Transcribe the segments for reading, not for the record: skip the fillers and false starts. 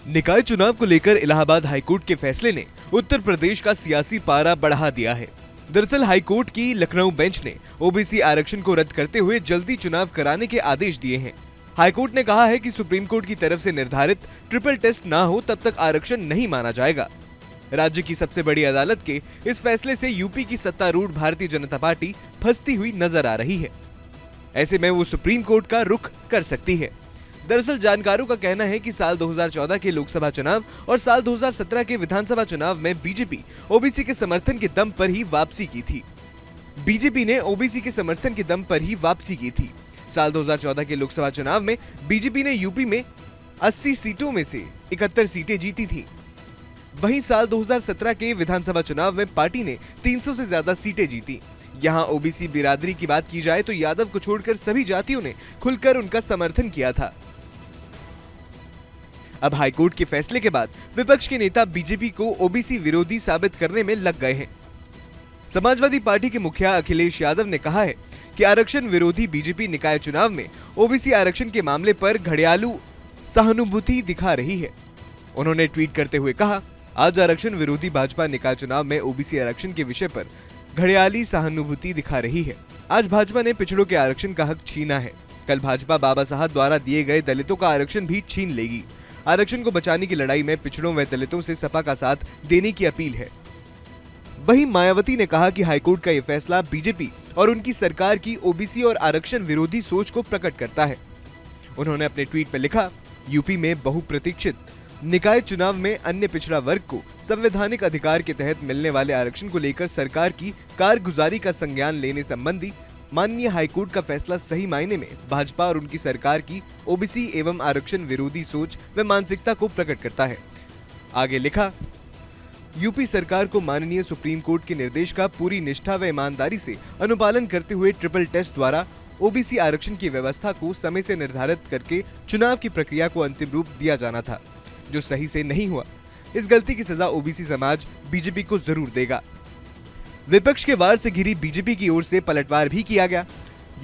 निकाय चुनाव को लेकर इलाहाबाद हाईकोर्ट के फैसले ने उत्तर प्रदेश का सियासी पारा बढ़ा दिया है। दरअसल हाईकोर्ट की लखनऊ बेंच ने ओबीसी आरक्षण को रद्द करते हुए जल्दी चुनाव कराने के आदेश दिए हैं। हाईकोर्ट ने कहा है कि सुप्रीम कोर्ट की तरफ से निर्धारित ट्रिपल टेस्ट ना हो तब तक आरक्षण नहीं माना जाएगा। राज्य की सबसे बड़ी अदालत के इस फैसले से यूपी की सत्तारूढ़ भारतीय जनता पार्टी फंसती हुई नजर आ रही है। ऐसे में वो सुप्रीम कोर्ट का रुख कर सकती है। दरअसल जानकारों का कहना है कि साल 2014 के लोकसभा चुनाव और साल 2017 के विधानसभा चुनाव में बीजेपी ओबीसी के समर्थन के दम पर ही वापसी की थी। बीजेपी ने ओबीसी के समर्थन के दम पर ही वापसी की थी। साल 2014 के लोकसभा चुनाव में बीजेपी ने यूपी में 80 सीटों में से 71 सीटें जीती थी। वहीं साल 2017 के विधानसभा चुनाव में पार्टी ने 300 से ज्यादा सीटें जीती। यहाँ ओबीसी बिरादरी की बात की जाए तो यादव को छोड़कर सभी जातियों ने खुलकर उनका समर्थन किया था। अब हाईकोर्ट के फैसले के बाद विपक्ष के नेता बीजेपी को ओबीसी विरोधी साबित करने में लग गए हैं। समाजवादी पार्टी के मुखिया अखिलेश यादव ने कहा है कि आरक्षण विरोधी बीजेपी निकाय चुनाव में ओबीसी आरक्षण के मामले पर घड़ियालू सहानुभूति दिखा रही है। उन्होंने ट्वीट करते हुए कहा, आज आरक्षण विरोधी भाजपा निकाय चुनाव में ओबीसी आरक्षण के विषय पर घड़ियाली सहानुभूति दिखा रही है। आज भाजपा ने पिछड़ों के आरक्षण का हक छीना है। कल भाजपा बाबा साहब द्वारा दिए गए दलितों का आरक्षण भी छीन लेगी। आरक्षण को बचाने की लड़ाई में पिछड़ों व दलितों से सपा का साथ देने की अपील है। वहीं मायावती ने कहा कि हाईकोर्ट का यह फैसला बीजेपी और उनकी सरकार की ओबीसी और आरक्षण विरोधी सोच को प्रकट करता है। उन्होंने अपने ट्वीट में लिखा, यूपी में बहुप्रतीक्षित निकाय चुनाव में अन्य पिछड़ा वर्ग को संवैधानिक अधिकार के तहत मिलने वाले आरक्षण को लेकर सरकार की कारगुजारी का संज्ञान लेने संबंधी माननीय हाईकोर्ट का फैसला सही मायने में भाजपा और उनकी सरकार की ओबीसी एवं आरक्षण विरोधी सोच व मानसिकता को प्रकट करता है। आगे लिखा, यूपी सरकार को माननीय सुप्रीम कोर्ट के निर्देश का पूरी निष्ठा व ईमानदारी से अनुपालन करते हुए ट्रिपल टेस्ट द्वारा ओबीसी आरक्षण की व्यवस्था को समय से निर्धारित करके चुनाव की प्रक्रिया को अंतिम रूप दिया जाना था, जो सही से नहीं हुआ। इस गलती की सजा ओबीसी समाज बीजेपी को जरूर देगा। विपक्ष के वार से घिरी बीजेपी की ओर से पलटवार भी किया गया।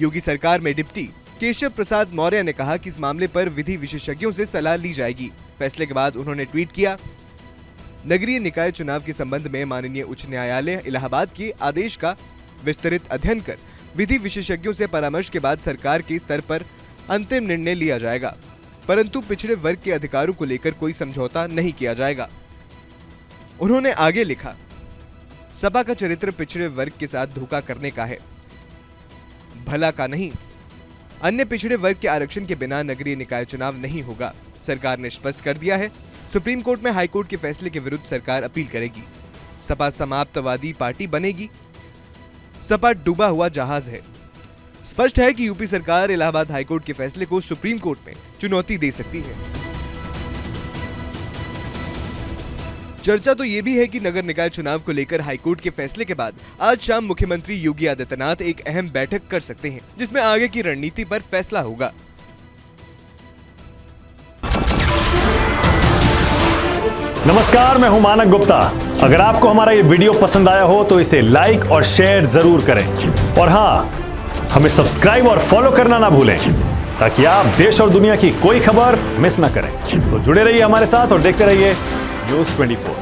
योगी सरकार में डिप्टी केशव प्रसाद मौर्य ने कहा कि इस मामले पर विधि विशेषज्ञों से सलाह ली जाएगी। फैसले के बाद उन्होंने ट्वीट किया, नगरीय निकाय चुनाव के संबंध में माननीय उच्च न्यायालय इलाहाबाद के आदेश का विस्तृत अध्ययन कर विधि विशेषज्ञों से परामर्श के बाद सरकार के स्तर पर अंतिम निर्णय लिया जाएगा, परंतु पिछड़े वर्ग के अधिकारों को लेकर कोई समझौता नहीं किया जाएगा। उन्होंने आगे लिखा, सपा का चरित्र पिछड़े वर्ग के साथ धोखा करने का है, भला का नहीं। अन्य पिछड़े वर्ग के आरक्षण के बिना नगरीय निकाय चुनाव नहीं होगा। सरकार ने स्पष्ट कर दिया है, सुप्रीम कोर्ट में हाईकोर्ट के फैसले के विरुद्ध सरकार अपील करेगी। सपा समाप्तवादी पार्टी बनेगी। सपा डूबा हुआ जहाज है। स्पष्ट है कि यूपी सरकार इलाहाबाद हाईकोर्ट के फैसले को सुप्रीम कोर्ट में चुनौती दे सकती है। चर्चा तो ये भी है कि नगर निकाय चुनाव को लेकर हाईकोर्ट के फैसले के बाद आज शाम मुख्यमंत्री योगी आदित्यनाथ एक अहम बैठक कर सकते हैं, जिसमें आगे की रणनीति पर फैसला होगा। नमस्कार, मैं हूं मानक गुप्ता। अगर आपको हमारा ये वीडियो पसंद आया हो तो इसे लाइक और शेयर जरूर करें, और हाँ, हमें सब्सक्राइब और फॉलो करना ना भूलें ताकि आप देश और दुनिया की कोई खबर मिस ना करें। तो जुड़े रहिए हमारे साथ और देखते रहिए न्यूज़ 24।